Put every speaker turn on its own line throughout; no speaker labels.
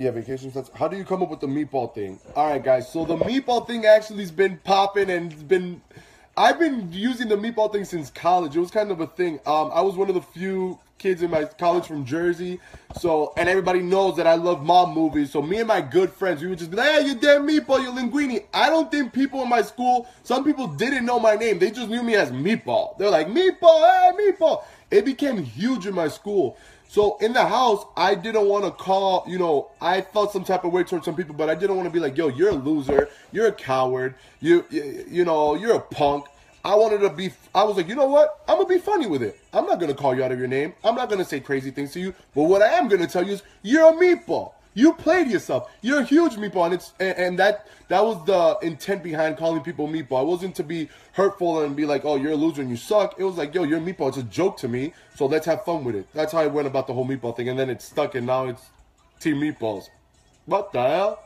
Yeah, vacation stunts. How do you come up with the meatball thing? All right, guys. So the meatball thing actually has been popping and it's been. I've been using the meatball thing since college. It was kind of a thing. I was one of the few kids in my college from Jersey. So, and everybody knows that I love mob movies. So me and my good friends, we would just be like, hey, you damn meatball, you linguine. I don't think people in my school, some people didn't know my name. They just knew me as meatball. They're like, meatball, hey, meatball. It became huge in my school. So in the house, I didn't want to call, I felt some type of way towards some people, but I didn't want to be like, yo, you're a loser, you're a coward, you're a punk. I was like, you know what? I'm going to be funny with it. I'm not going to call you out of your name. I'm not going to say crazy things to you. But what I am going to tell you is you're a meatball. You played yourself. You're a huge meatball, and that was the intent behind calling people meatball. It wasn't to be hurtful and be like, oh, you're a loser and you suck. It was like, yo, you're a meatball. It's a joke to me, so let's have fun with it. That's how I went about the whole meatball thing, and then it stuck, and now it's Team Meatballs. What the hell?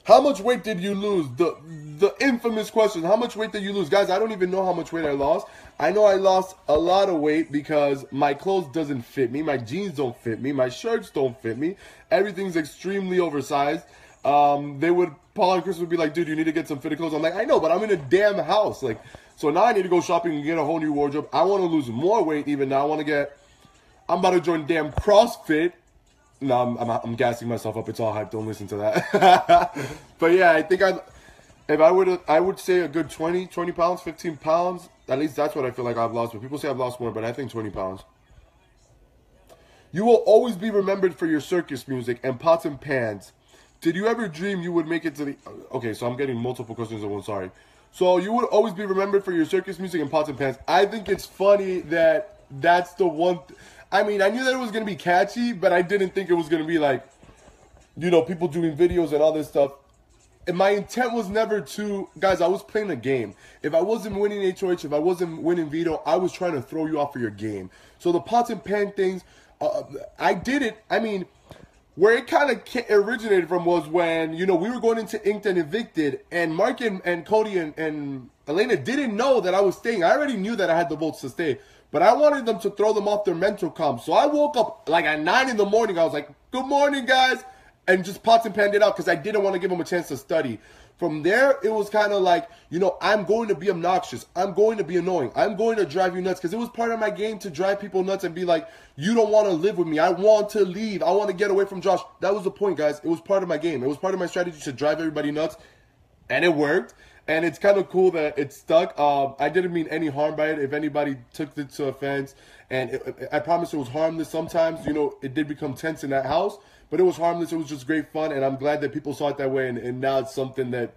How much weight did you lose? The infamous question. How much weight did you lose? Guys, I don't even know how much weight I lost. I know I lost a lot of weight because my clothes doesn't fit me. My jeans don't fit me. My shirts don't fit me. Everything's extremely oversized. Paul and Chris would be like, dude, you need to get some fitted clothes. I'm like, I know, but I'm in a damn house. So now I need to go shopping and get a whole new wardrobe. I want to lose more weight even now. I'm about to join damn CrossFit. No, I'm gassing myself up. It's all hype. Don't listen to that. But yeah, I think I would say a good 20 pounds, 15 pounds. At least that's what I feel like I've lost. But people say I've lost more, but I think 20 pounds. You will always be remembered for your circus music and pots and pans. Did you ever dream you would make it to the... Okay, so I'm getting multiple questions at once. Sorry. So you would always be remembered for your circus music and pots and pans. I think it's funny that that's the one... I mean, I knew that it was going to be catchy, but I didn't think it was going to be like, people doing videos and all this stuff. And my intent was never to, guys, I was playing a game. If I wasn't winning HOH, if I wasn't winning veto, I was trying to throw you off of your game. So the pots and pan things, I did it. I mean, where it kind of originated from was when, we were going into Inked and Evicted, and Mark and Cody and Elena didn't know that I was staying. I already knew that I had the votes to stay. But I wanted them to throw them off their mental comp. So I woke up like at 9 in the morning. I was like, good morning, guys. And just pots and panned it out because I didn't want to give them a chance to study. From there, it was kind of like, I'm going to be obnoxious. I'm going to be annoying. I'm going to drive you nuts. Because it was part of my game to drive people nuts and be like, you don't want to live with me. I want to leave. I want to get away from Josh. That was the point, guys. It was part of my game. It was part of my strategy to drive everybody nuts. And it worked. And it's kind of cool that it stuck. I didn't mean any harm by it. If anybody took it to offense, and I promise it was harmless. Sometimes, it did become tense in that house, but it was harmless. It was just great fun, and I'm glad that people saw it that way. And now it's something that,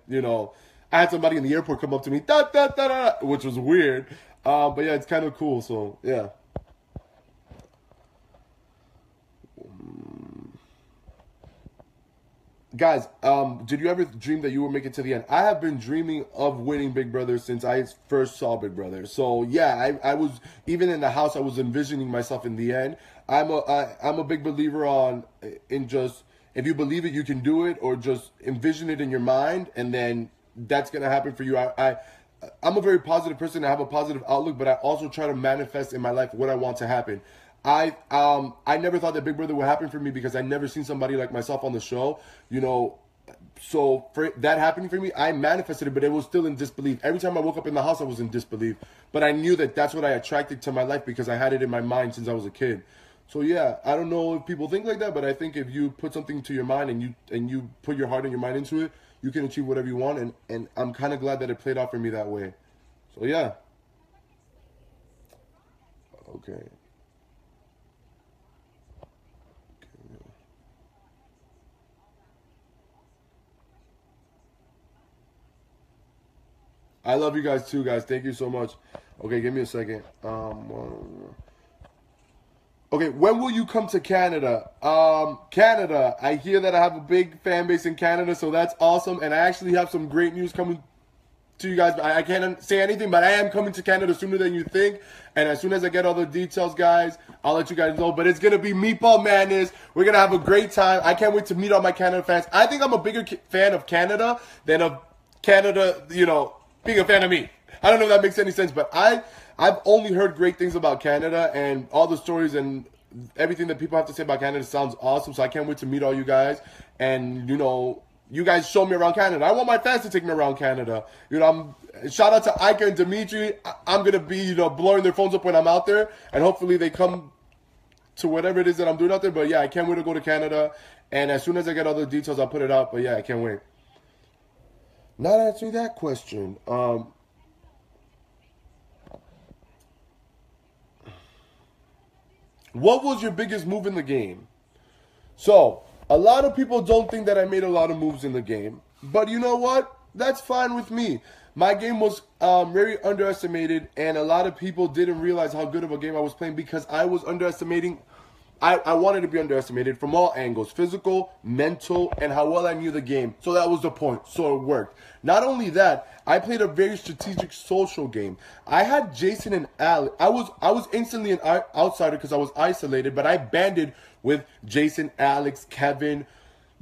I had somebody in the airport come up to me, da, da, da, da, which was weird. But yeah, it's kind of cool. So yeah. Guys, did you ever dream that you would make it to the end? I have been dreaming of winning Big Brother since I first saw Big Brother. So yeah, I was, even in the house, I was envisioning myself in the end. I'm a big believer in just, if you believe it, you can do it, or just envision it in your mind, and then that's gonna happen for you. I'm a very positive person. I have a positive outlook, but I also try to manifest in my life what I want to happen. I never thought that Big Brother would happen for me because I never seen somebody like myself on the show, so for that happening for me, I manifested it, but it was still in disbelief. Every time I woke up in the house, I was in disbelief, but I knew that that's what I attracted to my life because I had it in my mind since I was a kid. So yeah, I don't know if people think like that, but I think if you put something to your mind and you put your heart and your mind into it, you can achieve whatever you want, and I'm kind of glad that it played out for me that way. So yeah. Okay. I love you guys too, guys. Thank you so much. Okay, give me a second. Okay, when will you come to Canada? Canada, I hear that I have a big fan base in Canada, so that's awesome. And I actually have some great news coming to you guys. I can't say anything, but I am coming to Canada sooner than you think. And as soon as I get all the details, guys, I'll let you guys know. But it's going to be Meatball Madness. We're going to have a great time. I can't wait to meet all my Canada fans. I think I'm a bigger fan of Canada than of Canada, being a fan of me. I don't know if that makes any sense, but I've only heard great things about Canada and all the stories and everything that people have to say about Canada sounds awesome. So I can't wait to meet all you guys. And, you know, you guys show me around Canada. I want my fans to take me around Canada. You know, shout out to Ika and Dimitri. I'm going to be, you know, blowing their phones up when I'm out there. And hopefully they come to whatever it is that I'm doing out there. But yeah, I can't wait to go to Canada. And as soon as I get all the details, I'll put it out. But yeah, I can't wait. Not answering that question. What was your biggest move in the game? So, a lot of people don't think that I made a lot of moves in the game. But you know what? That's fine with me. My game was very underestimated, and a lot of people didn't realize how good of a game I was playing because I was underestimating. I wanted to be underestimated from all angles, physical, mental, and how well I knew the game. So that was the point. So it worked. Not only that, I played a very strategic social game. I had Jason and Alex. I was instantly an outsider because I was isolated, but I banded with Jason, Alex, Kevin,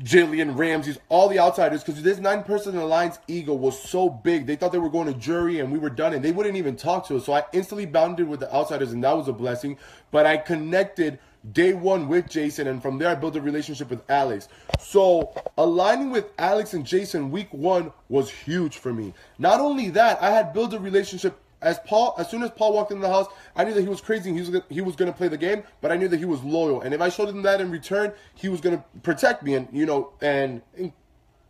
Jillian, Ramses, all the outsiders, because this 9-person alliance ego was so big. They thought they were going to jury and we were done, and they wouldn't even talk to us. So I instantly bounded with the outsiders, and that was a blessing. But I connected day one with Jason, and from there I built a relationship with Alex. So aligning with Alex and Jason week one was huge for me. Not only that, I had built a relationship. As soon as Paul walked into the house, I knew that he was crazy and he was going to play the game, but I knew that he was loyal. And if I showed him that in return, he was going to protect me and, you know, and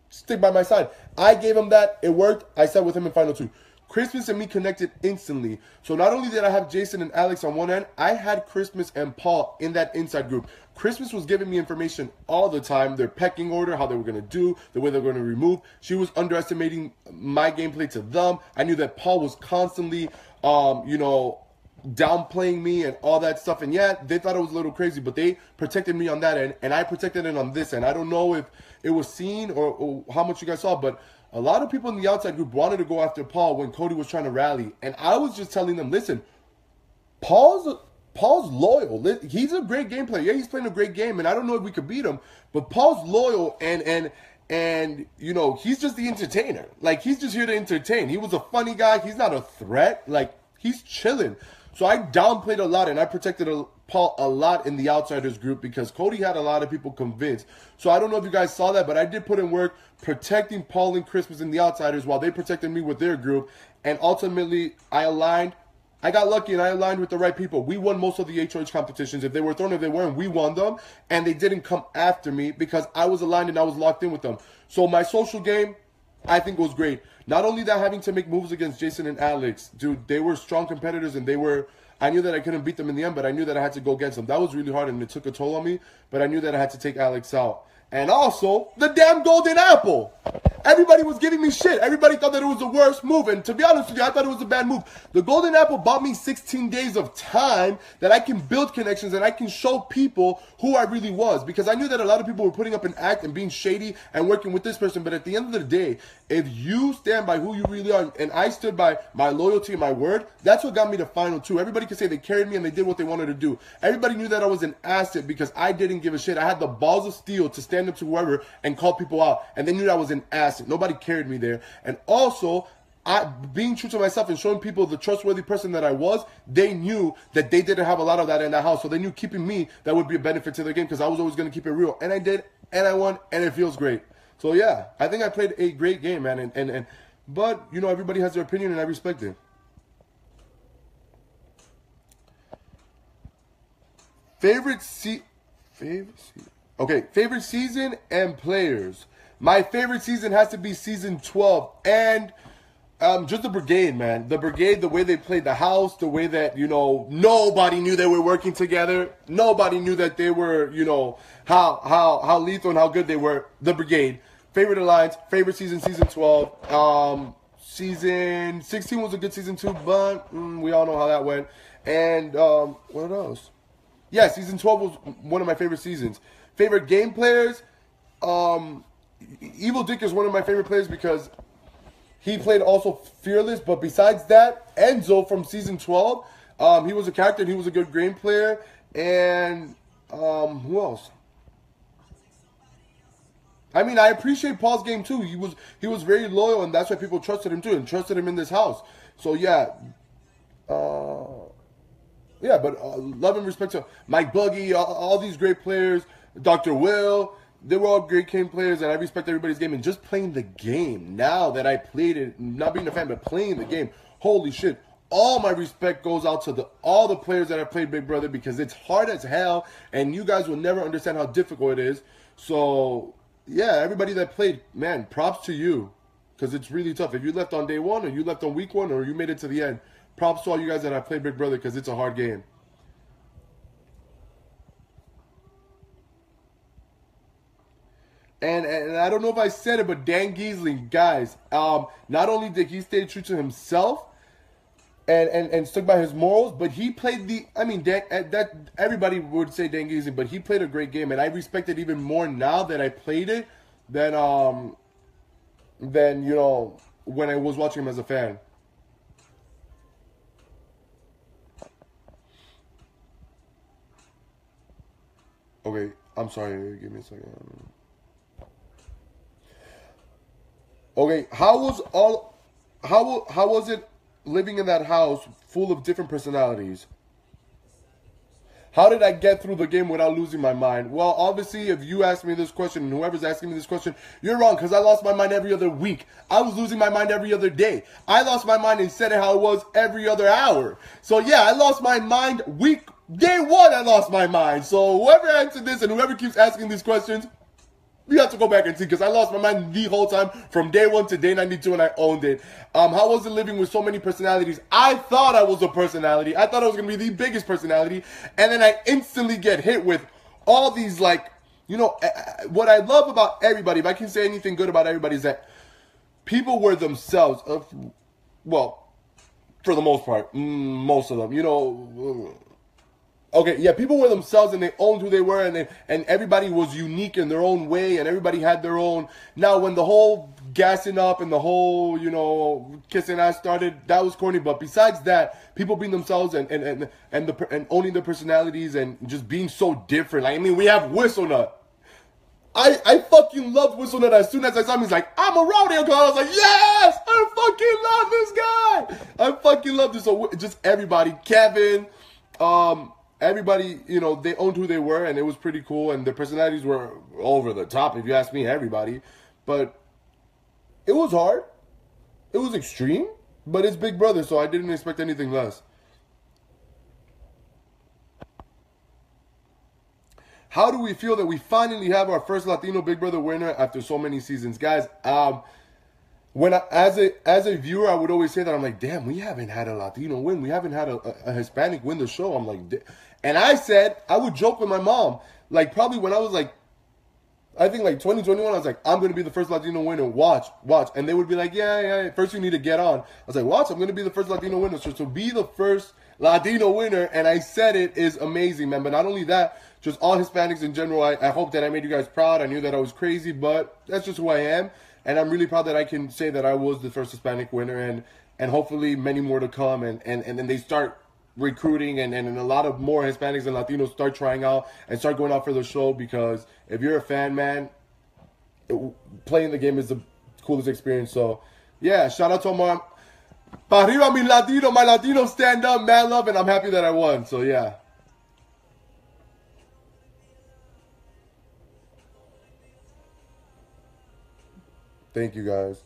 stick by my side. I gave him that. It worked. I sat with him in Final 2. Christmas and me connected instantly. So not only did I have Jason and Alex on one end, I had Christmas and Paul in that inside group. Christmas was giving me information all the time, their pecking order, how they were going to do, the way they were going to remove. She was underestimating my gameplay to them. I knew that Paul was constantly, you know, downplaying me and all that stuff. And yeah, they thought it was a little crazy, but they protected me on that end, and I protected it on this end. I don't know if it was seen or how much you guys saw, but a lot of people in the outside group wanted to go after Paul when Cody was trying to rally. And I was just telling them, listen, Paul's loyal. He's a great game player. Yeah, he's playing a great game, and I don't know if we could beat him, but Paul's loyal, and you know, he's just the entertainer. Like, he's just here to entertain. He was a funny guy. He's not a threat. Like, he's chilling. So I downplayed a lot, and I protected Paul a lot in the outsiders group because Cody had a lot of people convinced. So I don't know if you guys saw that, but I did put in work protecting Paul and Christmas in the outsiders while they protected me with their group. And ultimately, I aligned. I got lucky and I aligned with the right people. We won most of the HOH competitions. If they were thrown, if they weren't, we won them. And they didn't come after me because I was aligned and I was locked in with them. So my social game, I think, was great. Not only that, having to make moves against Jason and Alex. Dude, they were strong competitors and I knew that I couldn't beat them in the end, but I knew that I had to go against them. That was really hard and it took a toll on me, but I knew that I had to take Alex out. And also, the damn golden apple. Everybody was giving me shit. Everybody thought that it was the worst move. And to be honest with you, I thought it was a bad move. The golden apple bought me 16 days of time that I can build connections and I can show people who I really was. Because I knew that a lot of people were putting up an act and being shady and working with this person. But at the end of the day, if you stand by who you really are, and I stood by my loyalty and my word, that's what got me to Final 2. Everybody could say they carried me and they did what they wanted to do. Everybody knew that I was an asset because I didn't give a shit. I had the balls of steel to stand up to whoever and call people out. And they knew that I was an asset. Nobody carried me there. And also, being true to myself and showing people the trustworthy person that I was, they knew that they didn't have a lot of that in that house. So they knew keeping me, that would be a benefit to their game because I was always going to keep it real. And I did, and I won, and it feels great. So yeah, I think I played a great game, man. But, you know, everybody has their opinion, and I respect it. Favorite season and players. My favorite season has to be season 12, and just the brigade, man. The brigade, the way they played the house, the way that, you know, nobody knew they were working together. Nobody knew that they were, you know, how lethal and how good they were. The brigade. Favorite alliance, favorite season, season 12. Season 16 was a good season too, but we all know how that went. And what else? Yeah, season 12 was one of my favorite seasons. Favorite game players? Evil Dick is one of my favorite players because he played also Fearless. But besides that, Enzo from season 12, he was a character and he was a good game player. And who else? I mean, I appreciate Paul's game too. He was very loyal, and that's why people trusted him too, and trusted him in this house. So yeah, Yeah, but love and respect to Mike Buggy, all these great players, Dr. Will. They were all great game players, and I respect everybody's game. And just playing the game, now that I played it, not being a fan, but playing the game, holy shit. All my respect goes out to all the players that have played Big Brother, because it's hard as hell, and you guys will never understand how difficult it is. So, yeah, everybody that played, man, props to you, because it's really tough. If you left on day one, or you left on week one, or you made it to the end, props to all you guys that have played Big Brother, because it's a hard game. And I don't know if I said it, but Dan Giesling, guys, not only did he stay true to himself and stuck by his morals, but he played that everybody would say Dan Giesling, but he played a great game, and I respect it even more now that I played it than you know, when I was watching him as a fan. Okay, I'm sorry, give me a second. Okay, how was it living in that house full of different personalities? How did I get through the game without losing my mind? Well, obviously, if you ask me this question, and whoever's asking me this question, you're wrong, because I lost my mind every other week. I was losing my mind every other day. I lost my mind and said it how it was every other hour. So yeah, I lost my mind day one, I lost my mind. So whoever answered this and whoever keeps asking these questions, you have to go back and see, because I lost my mind the whole time from day one to day 92, and I owned it. How was it living with so many personalities? I thought I was a personality. I thought I was going to be the biggest personality, and then I instantly get hit with all these, like, you know, what I love about everybody, if I can say anything good about everybody, is that people were themselves. Well, for the most part, most of them, you know. Okay, yeah, people were themselves, and they owned who they were, and everybody was unique in their own way, and everybody had their own. Now, when the whole gassing up and the whole, you know, kissing ass started, that was corny. But besides that, people being themselves and owning their personalities and just being so different. Like, I mean, we have Whistlenut. I fucking loved Whistlenut. As soon as I saw him, he's like, I'm a rodeo girl. I was like, yes, I fucking love this guy. I fucking love this. So just everybody, Kevin, everybody, you know, they owned who they were, and it was pretty cool, and their personalities were over the top, if you ask me, everybody. But it was hard. It was extreme, but it's Big Brother, so I didn't expect anything less. How do we feel that we finally have our first Latino Big Brother winner after so many seasons? Guys, as a viewer, I would always say that. I'm like, damn, we haven't had a Latino win. We haven't had a Hispanic win the show. I'm like, and I said, I would joke with my mom, like, probably when I was like, I think like 2021, I was like, I'm going to be the first Latino winner. Watch. And they would be like, yeah, first you need to get on. I was like, watch, I'm going to be the first Latino winner. So to be the first Latino winner, and I said it, is amazing, man. But not only that, just all Hispanics in general, I hope that I made you guys proud. I knew that I was crazy, but that's just who I am. And I'm really proud that I can say that I was the first Hispanic winner, and hopefully many more to come. And then they start recruiting, and a lot of more Hispanics and Latinos start trying out and start going out for the show, because if you're a fan, man, playing the game is the coolest experience. So, yeah, shout out to my Pa arriba mi Latino, my Latino stand up, man love, and I'm happy that I won. So, yeah. Thank you, guys.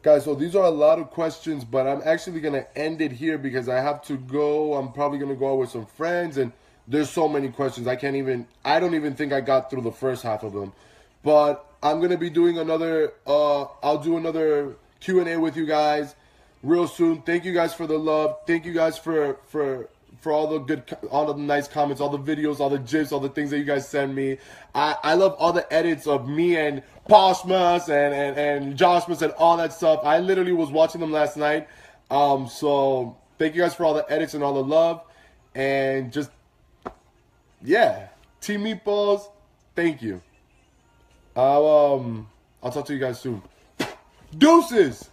Guys, so these are a lot of questions, but I'm actually going to end it here because I have to go. I'm probably going to go out with some friends, and there's so many questions. I don't even think I got through the first half of them. But I'm going to be doing another, I'll do another Q&A with you guys real soon. Thank you guys for the love. Thank you guys for all the good, all the nice comments, all the videos, all the gifs, all the things that you guys send me. I love all the edits of me and Poshmas and Joshmas and all that stuff. I literally was watching them last night. So thank you guys for all the edits and all the love. And just, yeah, Team Meatballs, thank you. I'll talk to you guys soon. Deuces!